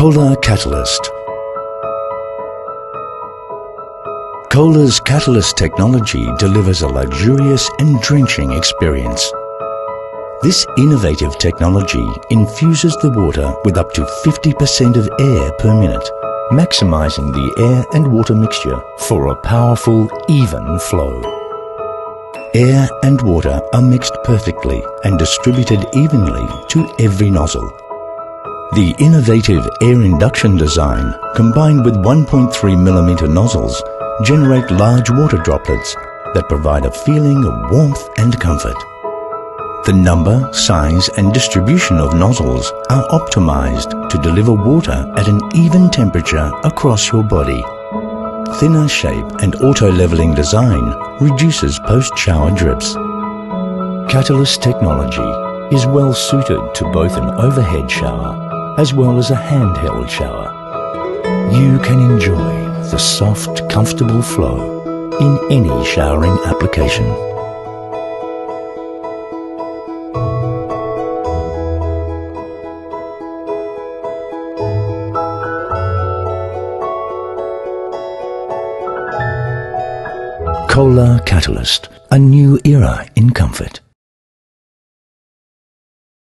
Kohler Katalyst. Kohler's Katalyst technology delivers a luxurious and drenching experience. This innovative technology infuses the water with up to 50% of air per minute, maximizing the air and water mixture for a powerful, even flow. Air and water are mixed perfectly and distributed evenly to every nozzle. The innovative air induction design, combined with 1.3mm nozzles, generate large water droplets that provide a feeling of warmth and comfort. The number, size and distribution of nozzles are optimized to deliver water at an even temperature across your body. Thinner shape and auto-leveling design reduces post-shower drips. Katalyst technology is well suited to both an overhead shower as well as a handheld shower. You can enjoy the soft, comfortable flow in any showering application. Kohler Katalyst, a new era in comfort.